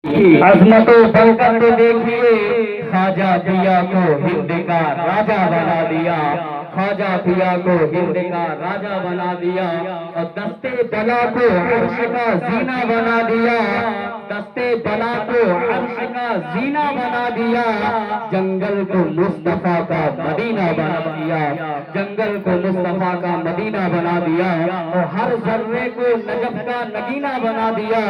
عظمت و برکت تو دیکھیے، خواجہ پیا کو ہند کا راجا بنا دیا، خواجہ پیا کو ہند کا راجا بنا دیا، اور دستے بلا کو عرش کا زینہ بنا دیا، دستے بلا کو عرش کا زینہ بنا دیا، جنگل کو مصطفیٰ کا مدینہ بنا دیا، جنگل کو مصطفیٰ کا مدینہ بنا دیا، اور ہر ذرے کو نجف کا نگینہ بنا دیا،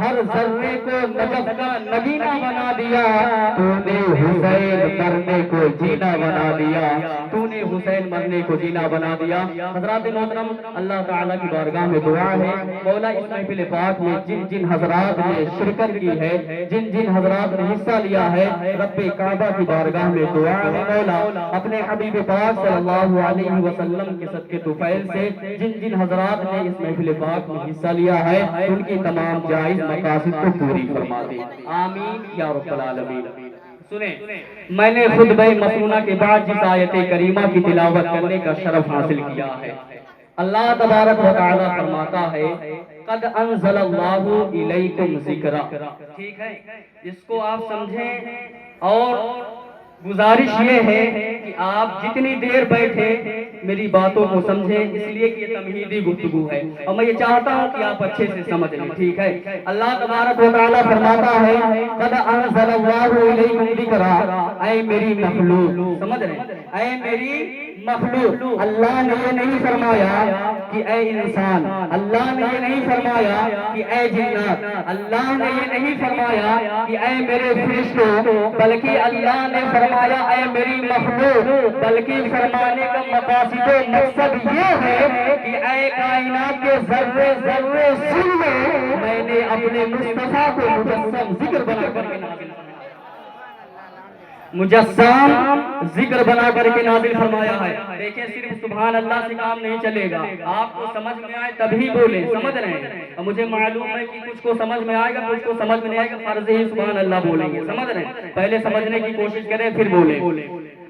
ہر ذرے کو نجف کا نگینہ بنا دیا، تو نے حسین مرنے کو جینا بنا دیا، تو نے حسین مرنے کو جینا بنا دیا۔ حضرات محترم، اللہ تعالیٰ کی بارگاہ میں دعا ہے، مولا اس محفل پاک میں جن جن حضرات نے شرکت کی ہے، جن جن حضرات نے حصہ لیا ہے، رب کعبہ کی بارگاہ میں دعا ہے، مولا اپنے حبیب پاک صلی اللہ علیہ وسلم کے صدقے طفیل سے جن جن حضرات نے اس محفل پاک میں حصہ لیا ہے، ان کی تمام جائز مقاصد کو پوری فرما دے، آمین یا رب العالمین۔ سنیں، میں نے خطبہ مسنونہ کے بعد جس آیت کریمہ کی تلاوت کرنے کا شرف حاصل کیا ہے، اللہ تبارک و تعالی فرماتا ہے قد انزل اللہ الیکم ذکرا، ٹھیک ہے، اس کو آپ سمجھیں، اور گزارش یہ ہے کہ آپ جتنی دیر بیٹھے میری باتوں کو سمجھیں، اس لیے کہ یہ تمہیدی گفتگو ہے، اور میں یہ چاہتا ہوں کہ آپ اچھے سے سمجھ لیں، ٹھیک ہے۔ اللہ تبارک و تعالی فرماتا ہے قد انزل اللہ الیکم ذکرا، اے میری مخلوق، سمجھ رہے ہیں، اے میری مخلوق، اللہ نے یہ نہیں فرمایا کہ اے انسان، اللہ نے یہ نہیں فرمایا کہ اے جنات، اللہ نے یہ نہیں فرمایا کہ اے میرے فرشتوں، بلکہ اللہ نے فرمایا اے میری مخلوق، بلکہ فرمانے کا مقاصد و مقصد یہ ہے کہ اے کائنات کے ذرے ذرے سن لو، میں نے اپنے مصطفیٰ کو مجسم ذکر بنا کر کے نازل فرمایا، مجسم ذکر بنا کر کے نازل فرمایا ہے۔ دیکھیں، صرف سبحان اللہ سے کام نہیں چلے گا، آپ کو سمجھ میں آئے تبھی بولیں، سمجھ رہے ہیں، مجھے معلوم ہے کہ کچھ کو سمجھ میں آئے گا، کچھ کو سمجھ میں نہیں آئے گا، فرض ہی سبحان اللہ بولیں گے، سمجھ رہے ہیں، پہلے سمجھنے کی کوشش کریں پھر بولیں۔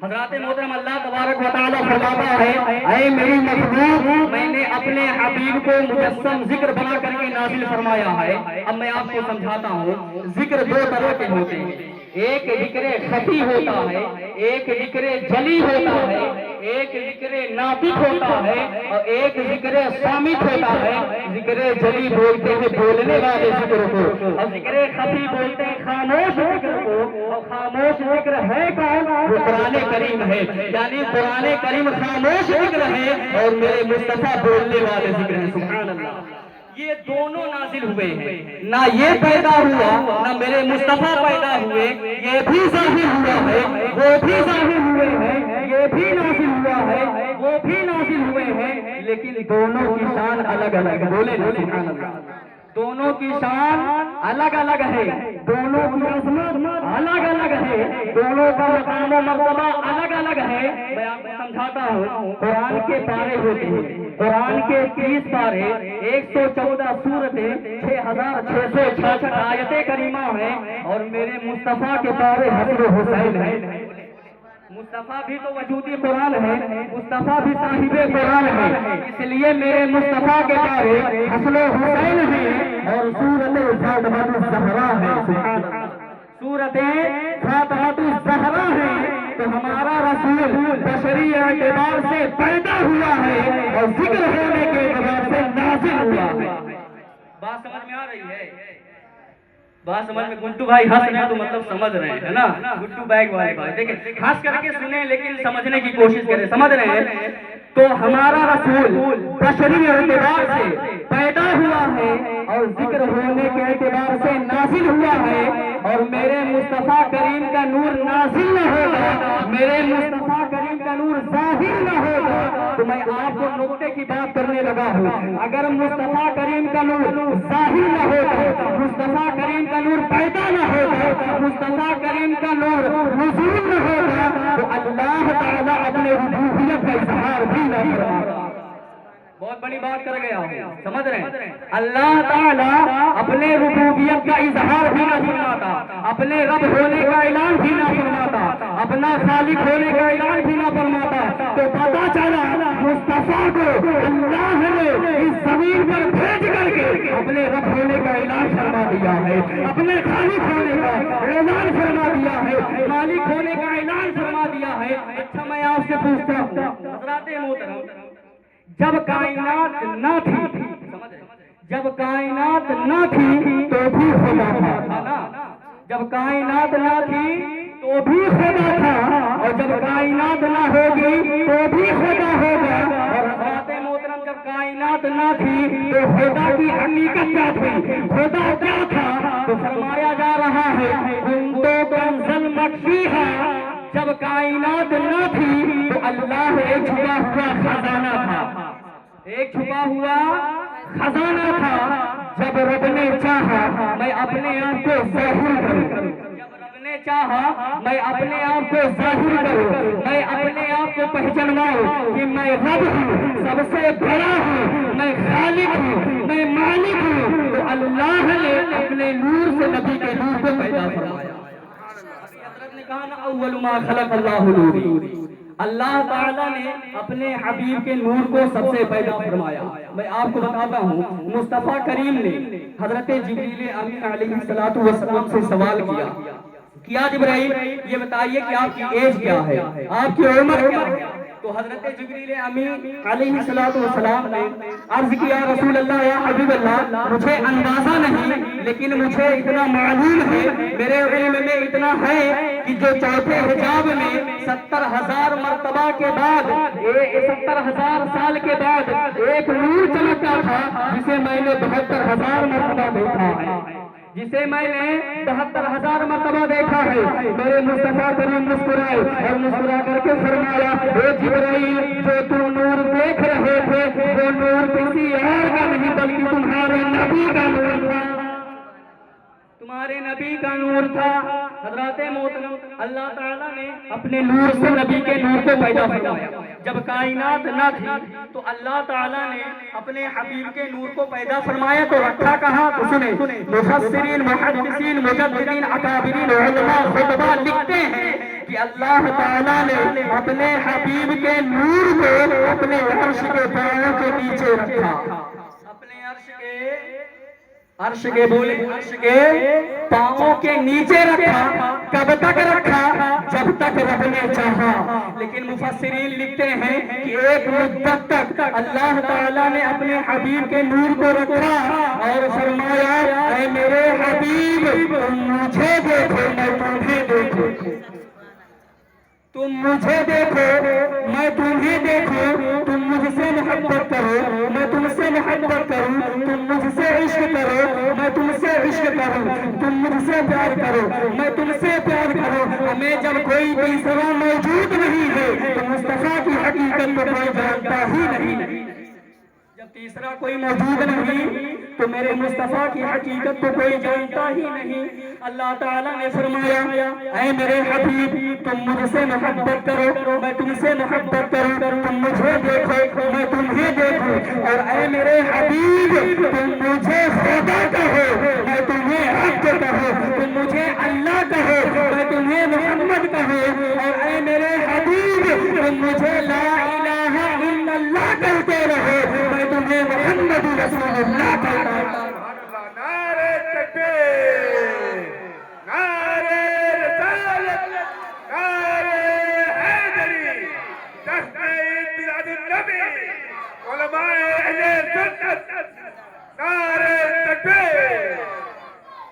حضرات محترم، اللہ تبارک و تعالیٰ فرماتا ہے اے میری مخلوق، میں نے اپنے حبیب کو مجسم ذکر بنا کر کے نازل فرمایا ہے۔ اب میں آپ کو سمجھاتا ہوں، ذکر دو طرح کے ہوتے ہیں، ایک ذکر خفی ہوتا ہے، ایک ذکر جلی ہوتا ہے، ایک ذکر ناطق ہوتا ہے، اور ایک ذکر صامت ہوتا ہے۔ ذکر جلی بولتے ہیں بولنے والے ذکر کو، اور ذکر خفی بولتے ہیں خاموش ذکر کو، اور خاموش ذکر ہے کون؟ وہ قرآن کریم ہے، یعنی قرآن کریم خاموش ذکر ہے اور میرے مصطفیٰ بولنے والے ذکر ہیں، سبحان اللہ۔ یہ دونوں نازل ہوئے ہیں، نہ یہ پیدا ہوا نہ میرے مصطفیٰ پیدا ہوئے، یہ بھی ظاہر ہوا ہے، وہ بھی ظاہر ہوئے ہیں، یہ بھی نازل ہوا ہے، وہ بھی نازل ہوئے ہیں، لیکن دونوں کی شان الگ الگ، بولے نا سبحان اللہ، دونوں کی شان الگ الگ ہے، دونوں کی عظمت الگ الگ ہے، دونوں کا مقام و مرتبہ الگ الگ ہے۔ میں آپ کو سمجھاتا ہوں، قرآن کے پارے ہوتے ہیں، قرآن کے 30 پارے، 114 سورتیں، 6666 آیتیں کریمہ ہیں، اور میرے مصطفیٰ کے پارے حسن و حسین ہیں۔ مصطفیٰ بھی تو وجودی قرآن ہے، مصطفیٰ بھی صاحب قرآن ہے، اس لیے میرے مصطفیٰ کے پارے حسن و حسین ہیں، اور سورت فاطمہ الزہرا ہے، سبحان اللہ، سورت فاطمہ الزہرا ہے۔ تو ہمارا رسول بشری اعتبار سے پیدا ہوا ہے اور ذکر ہونے کے اعتبار سے نازل ہوا ہے۔ بات سمجھ میں آ رہی ہے؟ بات سمجھ میں؟ گنٹو بھائی ہنس رہے ہیں تو مطلب سمجھ رہے ہیں نا، گنٹو بیگ والے بھائی دیکھیں، ہنس کر کے سنیں لیکن سمجھنے کی کوشش کریں، سمجھ رہے ہیں؟ تو ہمارا رسول بشری اعتبار سے پیدا ہوا ہے اور ذکر ہونے کے اعتبار سے نازل ہوا ہے، اور میرے مصطفیٰ کریم کا نور نازل نہ ہوگا، میرے مصطفیٰ کریم کا نور ظاہر نہ ہوگا تو میں آپ کو نقطے کی بات کرنے لگا ہوں۔ اگر مصطفیٰ کریم کا نور ظاہر نہ ہوگا، مصطفیٰ کریم کا نور پیدا نہ ہوگا، مصطفیٰ کریم کا نور نزول نہ ہوگا، تو اللہ تعالیٰ اپنے ربوبیت کا اظہار بھی نہ کرے گا۔ بہت بڑی بات کر گیا ہوں، سمجھ رہے ہیں؟ اللہ تعالیٰ اپنے ربوبیت کا اظہار بھی نہ فرماتا، اپنے رب ہونے کا اعلان بھی نہ فرماتا، اپنا خالق ہونے کا اعلان بھی نہ فرماتا، تو پتہ چلا مصطفیٰ کو اللہ نے اس زمین پر بھیج کر کے اپنے رب ہونے کا اعلان فرما دیا ہے، اپنے خالق ہونے کا اعلان فرما دیا ہے، مالک ہونے کا اعلان فرما دیا ہے۔ اچھا میں آپ سے پوچھتا ہوں حضرات محترم، جب کائنات نہ تھی، جب کائنات نہ تھی تو بھی خدا تھا نا، جب کائنات نہ تھی تو بھی خدا تھا، اور جب کائنات نہ ہوگی تو بھی خدا ہوگا۔ اور حضرات محترم جب کائنات نہ تھی تو خدا کی حقیقت کیا تھی، خدا کیا تھا؟ تو فرمایا جا رہا ہے کنتو کنزا مخفیا، جب کائنات نہ تھی تو اللہ ایک چھپا ہوا خزانہ تھا، ایک چھپا ہوا خزانہ تھا۔ جب رب نے چاہا میں اپنے آپ کو ظاہر کروں، جب رب نے چاہا میں اپنے آپ کو ظاہر کروں، میں اپنے آپ کو پہچانواؤں کہ میں رب ہوں، سب سے بڑا ہوں، میں خالق ہوں، میں مالک ہوں، تو اللہ نے اپنے نور سے نبی کے نور کو پیدا فرمایا۔ حضرت نے کہا نا اول ما خلق اللہ نوری، اللہ تعالیٰ نے اپنے حبیب کے نور کو سب سے پیدا فرمایا۔ میں آپ کو بتاتا ہوں مصطفیٰ کریم نے حضرت جبریل امین علیہ السلام سے سوال کیا جبرائیل یہ بتائیے کہ آپ کی ایج کیا ہے، آپ کی عمر کیا ہے؟ تو حضرت جبریل امین علیہ السلام نے عرض کیا رسول اللہ یا حبیب اللہ مجھے اندازہ نہیں، لیکن مجھے اتنا معلوم ہے، میرے علم میں اتنا ہے کہ جو چوتھے حجاب میں 70,000 مرتبہ کے بعد 70,000 سال کے بعد ایک نور چمکتا تھا جسے میں نے 72,000 مرتبہ دیکھا ہے، جسے میں نے 72,000 مرتبہ دیکھا ہے۔ میرے مصطفیٰ کریم مسکرائے اور مسکرا کر کے فرمایا اے جبرائیل جو تم نور دیکھ رہے تھے وہ نور کسی اور کا نہیں بلکہ تمہارے نبی کا نور تھا، تمہارے نبی کا نور تھا۔ حضرات محترم اللہ تعالیٰ نے اپنے نور سے نبی کے نور کو پیدا فرمایا۔ جب کائنات نہ تھی تو اللہ تعالیٰ نے اپنے حبیب کے نور کو پیدا فرمایا تو رکھا کہاں؟ تو سنیں مفسرین، محدثین، مجددین، اکابرین علماء خطبہ لکھتے ہیں کہ اللہ تعالیٰ نے اپنے حبیب کے نور کو اپنے عرش کے پاؤں کے نیچے رکھا، اپنے عرش کے پاؤں کے نیچے رکھا۔ کب تک رکھا؟ جب تک رب نے چاہا۔ لیکن مفسرین لکھتے ہیں کہ ایک مدت تک اللہ تعالیٰ نے اپنے حبیب کے نور کو رکھا اور فرمایا اے میرے حبیب تم مجھے دیکھو میں تمہیں دیکھوں، تم مجھے دیکھو میں تمہیں دیکھوں، تم مجھ سے محبت کرو میں تم سے محبت کروں، تم مجھ سے عشق کرو میں تم سے عشق کروں، تم مجھ سے پیار کرو میں تم سے پیار کروں۔ ہمیں جب کوئی تیسرا موجود نہیں ہے تو مصطفیٰ کی حقیقت کو کوئی جانتا ہی نہیں، جب تیسرا کوئی موجود نہیں تو میرے مصطفیٰ کی حقیقت کو کوئی جانتا ہی نہیں۔ اللہ تعالیٰ نے فرمایا اے میرے حبیب تم مجھ سے محبت کرو میں تم سے محبت کروں، تم مجھے دیکھو میں تمہیں دیکھوں، اور اے میرے حبیب تم مجھے خدا کہو میں تمہیں حق کہو، تم مجھے اللہ کہو میں تمہیں محمد کہو، اور اے میرے حبیب تم مجھے لا الہ الا اللہ کہتے رہو میں تمہیں محمد رسول اللہ کہتا ہوں۔ نعرہ تکبیر، نعرہ رسالت، نعرہ حیدری، تسمع بلاد النبی، علماء اہل سنت، نعرہ تکبیر،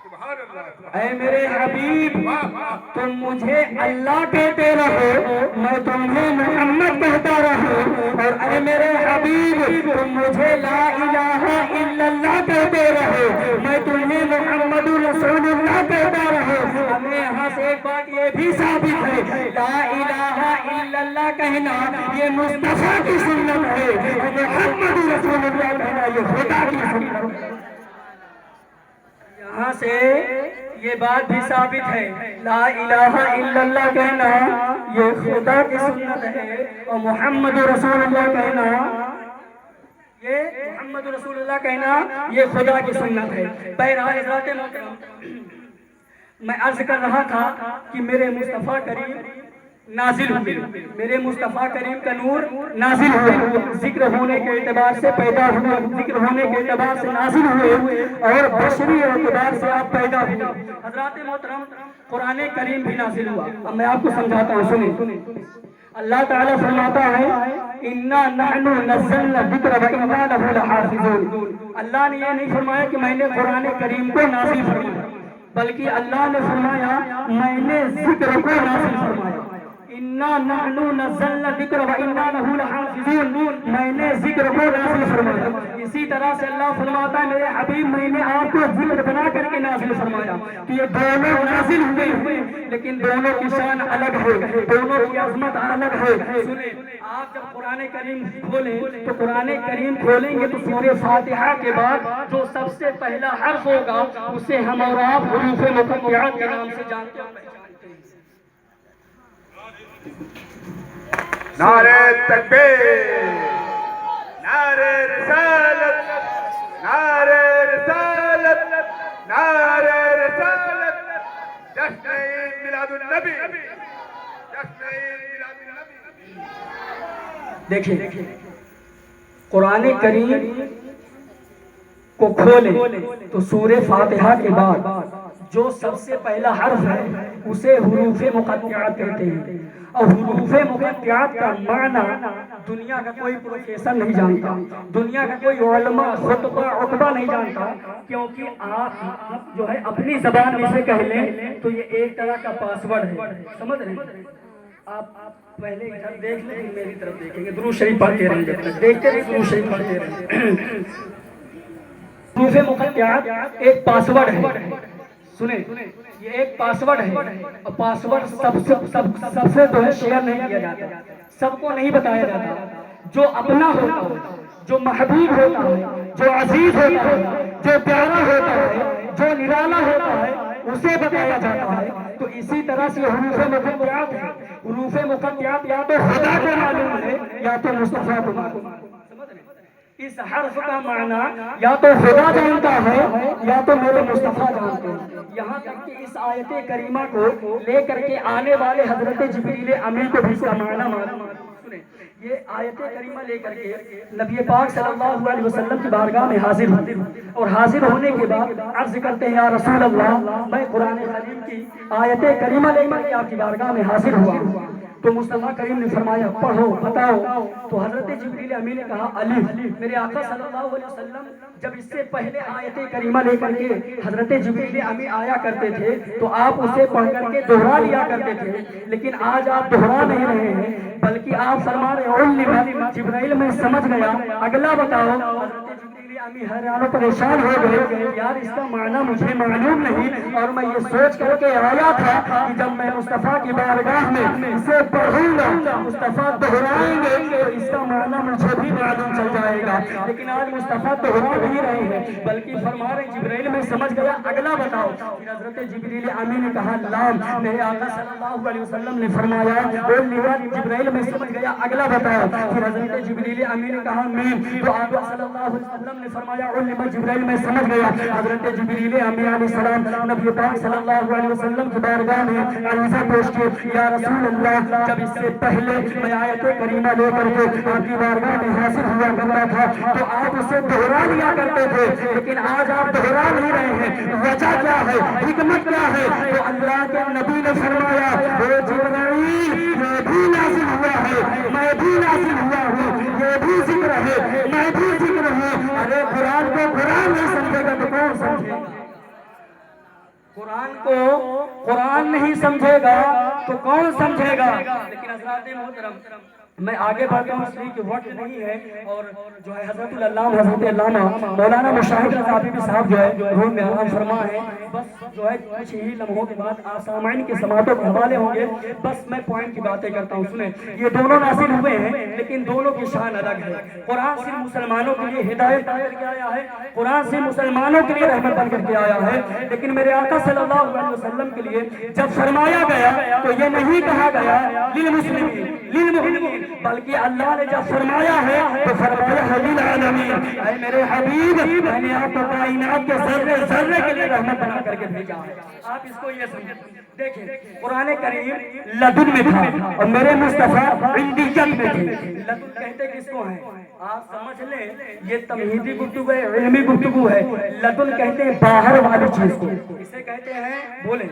سبحان اللہ۔ اے میرے حبیب تم مجھے اللہ کہتے رہو میں تمہیں محمد کہتا رہوں، اور اے میرے حبیب تم مجھے لا الہ الا اللہ کہتے رہو میں تمہیں محمد رسول اللہ کہتا رہوں۔ ہمیں یہاں سے ایک بات یہ بھی ثابت ہے لا الہ الا اللہ کہنا یہ مصطفیٰ کی سنت ہے، اور محمد رسول اللہ کہنا یہ خدا کی سنت ہے۔ یہاں سے یہ بات بھی ثابت ہے لا الہ الا اللہ کہنا یہ خدا کی سنت ہے، اور محمد رسول اللہ کہنا یہ محمد رسول اللہ کہنا یہ خدا کی سنت ہے۔ بہرحال حضرات محترم، میں عرض کر رہا تھا کہ میرے مصطفیٰ کریم نازل ہوئے، میرے مصطفیٰ کریم کا نور نازل ہوئے، ذکر ہونے کے اعتبار سے پیدا ہوئے، ذکر ہونے کے اعتبار سے نازل ہوئے، اور بشری اعتبار سے آپ پیدا ہوئے۔ حضرات محترم، قرآن کریم بھی نازل ہوا۔ اب میں آپ کو سمجھاتا ہوں، سنیں۔ اللہ تعالیٰ فرماتا ہے اِنَّا نَحْنُ نَزَّلْنَا الذِّكْرَ وَإِنَّا لَهُ لَحَافِظُونَ۔ اللہ نے یہ نہیں فرمایا کہ میں نے قرآن کریم کو نازل فرمایا، بلکہ اللہ نے فرمایا میں نے ذکر کو نازل فرمایا۔ اِنَّا نَحْنُ نَزَّلْنَا الذِّكْرَ وَإِنَّا لَهُ لَحَافِظُونَ، میں نے ذکر کو نازل فرمایا۔ اسی طرح سے اللہ فرماتا ہے میرے حبیب میں نے آپ کو ذکر بنا کر کے نازل فرمایا۔ تو یہ دونوں نازل ہوئے، لیکن دونوں کی شان الگ ہے، دونوں کی عظمت الگ ہے۔ سنیں، آپ جب قرآن کریم کھولیں تو قرآن کریم کھولیں گے تو سورہ فاتحہ کے بعد جو سب سے پہلا حرف ہوگا اسے ہم اور آپ حروف مقطعات کے نام سے جانتے ہیں۔ نعرہ تکبیر، نعرہ رسالت، نعرہ رسالت، نعرہ رسالت، جشن عید میلاد النبی، جشن عید میلاد النبی۔ دیکھیں، قرآن کریم کو کھولیں تو سورہ فاتحہ کے بعد جو سب سے پہلا حرف ہے اسے حروف مقطعات کہتے ہیں، اور حروف مقطعات کا معنی دنیا کا کوئی پروفیسر نہیں جانتا، دنیا کا کوئی علماء خطبہ عقبہ نہیں جانتا، کیونکہ آپ جو ہے اپنی زبان میں سے کہہ لیں تو یہ ایک طرح کا پاسورڈ ہے، سمجھ رہے ہیں؟ آپ پہلے ادھر دیکھ لیں، میری طرف دیکھیں گے، درود شریف پڑھتے رہیں جب تک دیکھتے رہیں، درود شریف پڑھتے رہیں۔ حروف مقطعات ایک پاسورڈ ہے، سنیں، یہ ایک پاسورڈ ہے، اور پاسورڈ سب سے جو ہے شیئر نہیں کیا جاتا، سب کو نہیں بتایا جاتا۔ جو اپنا ہوتا ہے، جو محبوب ہوتا ہے، جو عزیز ہوتا ہے، جو پیارا ہوتا ہے، جو نرالا ہوتا ہے اسے بتایا جاتا ہے۔ تو اسی طرح سے حروف مقطعات ہے، حروف مقطعات یا تو خدا کو معلوم ہے یا تو مصطفیٰ کو معلوم ہے۔ اس حرف کا معنی یا تو خدا جانتا ہے یا تو میرے مصطفیٰ جانتے ہیں۔ یہاں تک کہ اس آیت کریمہ کو لے کر کے آنے والے حضرت جبریل امی کو بھی اس کا معنی معلوم ہے۔ یہ آیت کریمہ لے کر کے نبی پاک صلی اللہ علیہ وسلم کی بارگاہ میں حاضر ہوتے ہیں، اور حاضر ہونے کے بعد عرض کرتے ہیں یا رسول اللہ میں قرآن کریم کی آیت کریمہ لے کر کے آپ کی بارگاہ میں حاضر ہوا۔ تو مصطفیٰ کریم نے فرمایا پڑھو بتاؤ، تو حضرت جبریل امی نے کہا الف۔ میرے آقا صلی اللہ علیہ وسلم جب اس سے پہلے آیت کریمہ لے کر کے حضرت جبریل امی آیا کرتے تھے تو آپ اسے پڑھ کر کے دہرا لیا کرتے تھے، لیکن آج آپ دہرا نہیں رہے ہیں بلکہ آپ فرما رہے ہیں جبریل میں سمجھ گیا، اگلا بتاؤ۔ حضرت جبریل امی حیران و پریشان ہو گئے، یار اس کا معنی مجھے معلوم نہیں، اور میں یہ سوچ کر کے آیا تھا کہ جب میں مصطفیٰ کی بارگاہ میں اسے پڑھوں گا مصطفیٰ دہرائیں گے تو اس کا معنی مجھے بھی معلوم چل جائے گا، لیکن آج مصطفیٰ دہرا نہیں رہے ہیں بلکہ فرما رہے جبریل میں سمجھ گیا، اگلا بتاؤ۔ پھر حضرت جبریل امی نے کہا لام۔ میرے آقا صلی اللہ علیہ وسلم نے فرمایا جبریل میں سمجھ گیا، اگلا بتاؤ۔ پھر حضرت جبریل امی نے کہا میم۔ تو آقا صلی اللہ علیہ وسلم نے فرمایا علم جبریل میں سمجھ گیا۔ حضرت جبریل امی علیہ السلام نبی پاک صلی اللہ علیہ وسلم کی بارگاہ میں عریضہ پیش کی، یا رسول اللہ جب اس سے پہلے میں آیت کریمہ لے کر کے آپ کی بارگاہ میں حاضر ہوا کرتا تھا تو آپ اسے دہرا لیا کرتے تھے، لیکن آج آپ دہرا نہیں رہے ہیں، وجہ کیا ہے، حکمت کیا ہے؟ تو اللہ کے نبی نے فرمایا اے جبرائیل یہ بھی نازل ہوا ہے، میں بھی نازل ہوا ہوں، یہ بھی ذکر ہے، میں بھی ذکر ہوں۔ ارے قرآن کو قرآن نہیں سمجھے گا تو کون سمجھے گا؟ قرآن کو قرآن نہیں سمجھے گا تو کون سمجھے گا؟ لیکن حضرات محترم میں آگے بڑھتا ہوں اس لیے کہ وقت نہیں ہے، اور جو ہے حضرت العلامہ حضرت علامہ مولانا مشاہد رضا حبیبی صاحب جو ہے روح میں آرام فرما ہے، بس جو ہے کچھ ہی لمحوں کے بعد آپ سامعین کے سماعتوں کے حوالے ہوں گے، بس میں پوائنٹ کی باتیں کرتا ہوں۔ سنیں، یہ دونوں نازل ہوئے ہیں لیکن دونوں کی شان الگ ہے۔ قرآن صرف مسلمانوں کے لیے ہدایت بن کر کے آیا ہے، قرآن صرف مسلمانوں کے لیے رحمت بن کر کے آیا ہے، لیکن میرے آقا صلی اللہ علیہ وسلم کے لیے جب فرمایا گیا تو یہ نہیں کہا گیا للمسلمین للمؤمنین بلکہ اللہ نے جب فرمایا ہے تو فرمایا ہے للعالمین، اے میرے حبیب میں نے آپ کو کائنات کے ذرے ذرے کے لیے رحمت بنا کر کے بھیجا ہے۔ آپ اس کو یہ سمجھیں، دیکھیں قرآن کریم لدن میں تھا اور میرے مصطفیٰ عندیت میں تھے۔ لدن کہتے کس کو ہیں؟ آپ سمجھ لیں یہ تمہیدی گفتگو ہے، علمی گفتگو ہے۔ لدن کہتے ہیں باہر والی چیز کو، اسے کہتے ہیں بولیں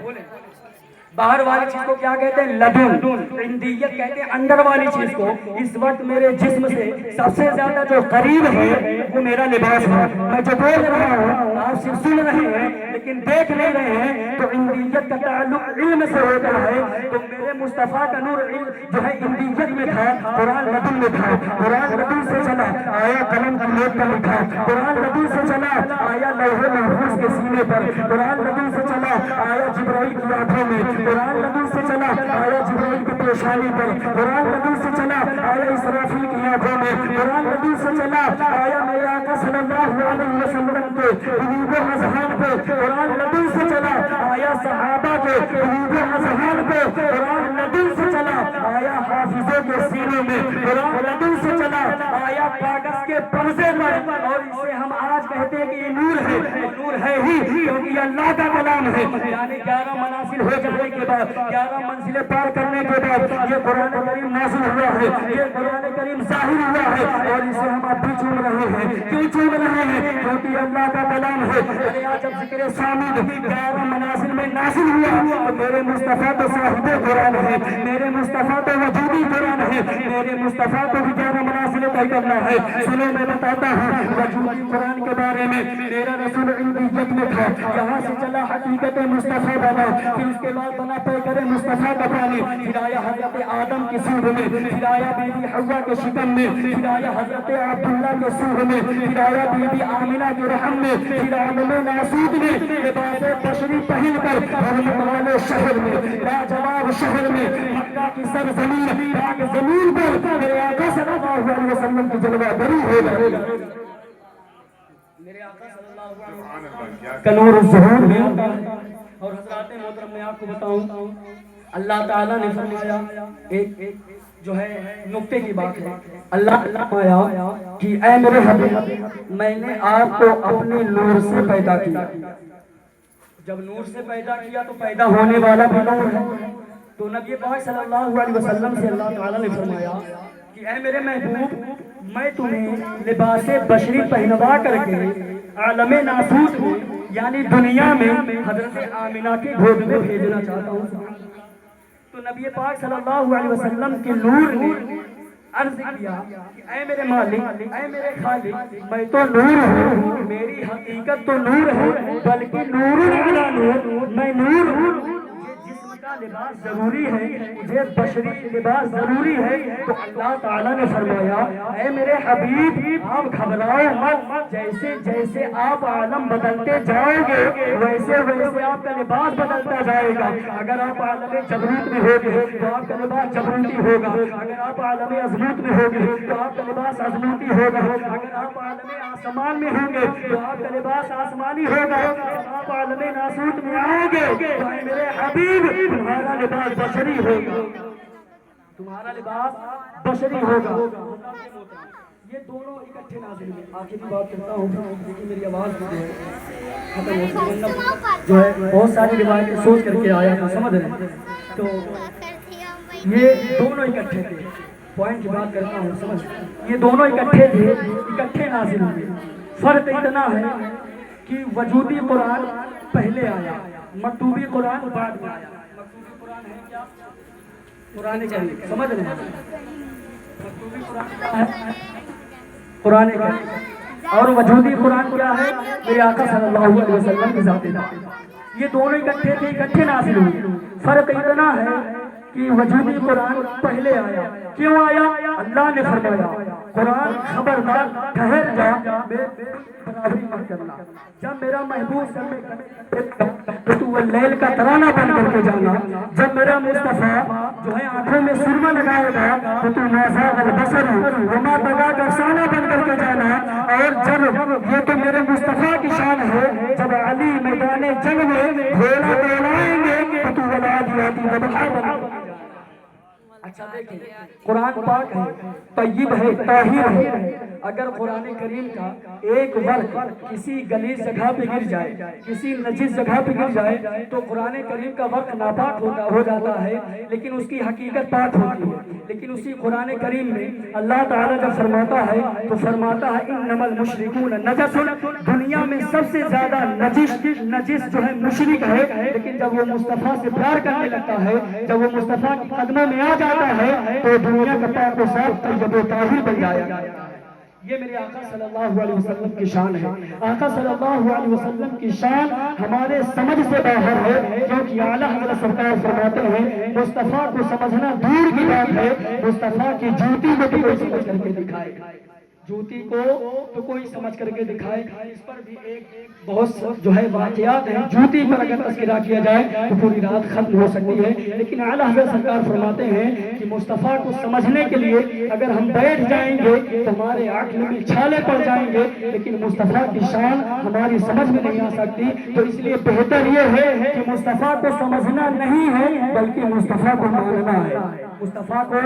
باہر والی چیز کو کیا کہتے ہیں؟ لدن۔ عندیت کہتے ہیں اندر والی چیز کو۔ اس وقت میرے جسم سے سب سے زیادہ جو قریب ہے وہ میرا لباس ہے۔ میں جو بول رہا ہوں آپ صرف سن رہے ہیں لیکن دیکھ نہیں رہے ہیں، تو عندیت کا تعلق علم سے ہوتا ہے۔ تو میرے مصطفیٰ کا نور علم جو ہے عندیت میں تھا، قرآن لدن میں تھا۔ قرآن لدن سے چلا آیا قلم کی نوٹ پر لکھا، قرآن لدن سے چلا آیا لوح محفوظ کے سینے پر، قرآن لدن سے چلا آیا جبرائیل کی آنکھوں میں، قرآن لدن سے چلا آیا جبرائیل کی پیشانی پر، قرآن لدن سے چلا آیا اسرافیل کی آنکھوں میں، قرآن لدن سے چلا آیا میرے آقا صلی اللہ علیہ وسلم کے قلوب و اذہان پہ، قرآن لدن سے چلا آیا صحابہ کے قلوب و اذہان پہ، قرآن لدن سے چلا آیا حافظوں کے سینوں میں، قرآن لدن سے چلا آیا کاغذ کے پرزے پر۔ اور اسے ہم آج کہتے ہیں کہ یہ نور ہے، نور ہے ہی کیونکہ یہ اللہ کا کلام ہے۔ یعنی 11 منازل ہو جانے کے بعد، 11 منزلیں پار کرنے کے بعد یہ قرآن کریم نازل ہوا ہے، یہ قرآن کریم ظاہر ہوا ہے، اور اسے ہم اب بھی چوم رہے ہیں۔ کیوں چوم رہے ہیں؟ کیونکہ یہ اللہ کا کلام ہے۔ ارے آج جب ذکر سامد 11 منازل میں نازل ہوا تو میرے مصطفیٰ تو صاحب قرآن ہے، میرے مصطفیٰ تو وجودی قرآن ہے، میرے مصطفیٰ کو بھی 11 منازل طے کرنا ہے۔ سنو میں بتاتا ہوں وجودی قرآن کے بارے میں۔ میرا رسول عندیت میں تھا، یہاں سے چلا حقیقت مصطفیٰ بنا، پھر اس کے بعد بنا پیکر مصطفیٰ کا پانی، پھر آیا حضرت آدم کی سور میں، پھر آیا بی بی حوا کے شکم میں، پھر آیا حضرت عبداللہ کے سور میں، پھر آیا بی بی آمنہ کے رحم میں، پھر عالم ناسود میں لباس بشری پہن کر حرمت والے شہر میں، لاجواب شہر میں، مکہ کی سرزمین پاک زمین پر میرے آقا صلی اللہ علیہ وسلم کی جلوہ گری ہو گئی۔ میرے آقا صلی اللہ علیہ وسلم کا نور ظہور میں آتا ہے۔ اور حضرات محترم میں آپ کو بتاؤں اللہ تعالیٰ نے فرمایا ایک جو ہے نقطے کی بات ہے، اللہ فرمایا کہ اے میرے حبیب میں نے آپ کو اپنے نور سے پیدا کیا۔ جب نور سے پیدا کیا تو پیدا ہونے والا بھی نور ہے۔ تو نبی پاک صلی اللہ علیہ وسلم سے اللہ تعالیٰ نے فرمایا کہ اے میرے محبوب میں تمہیں لباس بشری پہنوا کر کے عالم ناسوت میں یعنی دنیا میں حضرت آمنہ کے گود میں بھیجنا چاہتا ہوں۔ تو نبی پاک صلی اللہ علیہ وسلم کے نور نے عرض کیا کہ اے میرے مالک، اے میرے خالق میں تو نور ہوں، میری حقیقت تو نور ہے، بلکہ نور علی نور، میں نور ہوں۔ لباس ضروری ہے، مجھے بشری لباس ضروری ہے۔ تو اللہ تعالیٰ نے فرمایا اے میرے حبیب آپ گھبراؤ مت، جیسے جیسے آپ عالم بدلتے جاؤ گے ویسے ویسے آپ کا لباس بدلتا جائے گا۔ اگر آپ عالم جبروت میں ہوگے تو آپ کا لباس جبروتی ہوگا، اگر آپ عالم عظمت میں ہوگے تو آپ کا لباس عظمتی ہوگا، اگر آپ عالم آسمان میں ہوں گے تو آپ کا لباس آسمانی ہوگا، جب آپ عالم ناسوت میں آؤ گے تو اے میرے حبیب تمہارا لباس بشری ہوگا، تمہارا لباس بشری ہوگا۔ یہ دونوں اکٹھے نازل ہوئے۔ آخری بات کرتا ہوں لیکن میری آواز جو ہے ختم ہوتی جو ہے بہت ساری روایتیں سوچ کر کے آیا تھا، سمجھ رہے تو یہ دونوں اکٹھے تھے۔ پوائنٹ کی بات کرتا ہوں سمجھ، یہ دونوں اکٹھے تھے، اکٹھے نازل ہوئے۔ فرق اتنا ہے کہ وجودی قرآن پہلے آیا، مکتوبی قرآن بعد میں آیا۔ قرآن کریم سمجھ رہے ہیں، قرآن کریم اور وجودی قرآن کیا ہے؟ میرے آقا صلی اللہ علیہ وسلم کی ذات ہے۔ یہ دونوں اکٹھے تھے، اکٹھے نازل ہوئے۔ فرق اتنا ہے کہ وجودی قرآن پہلے آیا۔ کیوں آیا؟ اللہ نے فرمایا قرآن خبردار ٹھہر جا، برابری مت کرنا۔ جب میرا محبوب تو تو لیل کا ترانہ بن کر کے جانا، جب میرا مصطفیٰ جو ہے آنکھوں میں سرما لگائے گا تو ما زاغ البصر وما طغى کا افسانہ بن کر کے جانا۔ اور جب یہ تو میرے مصطفیٰ کی شان ہے، جب علی میدان جنگ میں گھوڑا دوڑائیں گے تو والعادیات ضبحا بن اچھا دیکھیں قرآن پاک ہے، طیب ہے، طاہر ہے، اگر قرآن کریم کا ایک ورق کسی گلیز جگہ پہ گر جائے، کسی نجس جگہ پہ گر جائے تو قرآن کریم کا ورق ناپاک ہو جاتا ہے، لیکن اس کی حقیقت پاک ہوتی ہے۔ لیکن اسی قرآن کریم میں اللہ تعالیٰ جب فرماتا ہے تو فرماتا ہے انما المشرکون نجس، دنیا میں سب سے زیادہ نجس جو ہے مشرک ہے، لیکن جب وہ مصطفیٰ سے پیار کرنے لگتا ہے، جب وہ مصطفیٰ کے قدموں میں آ جاتا ہے تو دنیا کا پاک و صاف طیب و طاہر بن جایا۔ یہ میرے آقا صلی اللہ علیہ وسلم کی شان ہے۔ آقا صلی اللہ علیہ وسلم کی شان ہمارے سمجھ سے باہر ہے، کیونکہ اعلیٰ حضرت سرکار فرماتے ہیں مصطفیٰ کو سمجھنا دور کی بات ہے، مصطفیٰ کی جوتی کو بھی کوئی سمجھ کر کے دکھائے، جوتی کو تو کوئی سمجھ کر کے دکھائے۔ اس پر بھی ایک بہت جو ہے واقعات ہیں، جوتی پر اگر تذکرہ کیا جائے تو پوری رات ختم ہو سکتی ہے، لیکن اعلیٰ حضرت سرکار فرماتے ہیں کہ مصطفیٰ کو سمجھنے کے لیے اگر ہم بیٹھ جائیں گے تو ہمارے عقل میں چھالے پڑ جائیں گے، لیکن مصطفیٰ کی شان ہماری سمجھ میں نہیں آ سکتی۔ تو اس لیے بہتر یہ ہے کہ مصطفیٰ کو سمجھنا نہیں ہے بلکہ مصطفیٰ کو ماننا ہے، مصطفیٰ کو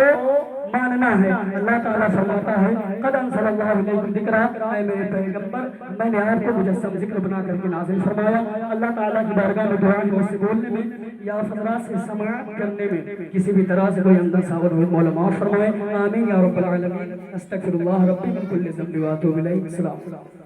ماننا ہے۔ اللہ تعالیٰ فرماتا ہے قد انزل اللہ علیکم ذکرا، اے میرے پیغمبر میں نے آپ کو مجسم ذکر بنا کر کے نازل فرمایا۔ اللہ تعالیٰ کی بارگاہ میں دعا میں سے بولنے میں یا فضرات سے سماعت کرنے میں کسی بھی طرح سے کوئی اندر ساور ہوئے مولا معاف فرمائے، آمین یا رب العالمین۔ استغفر اللہ ربی من کل ذنب واتوب الیہ۔ السلام۔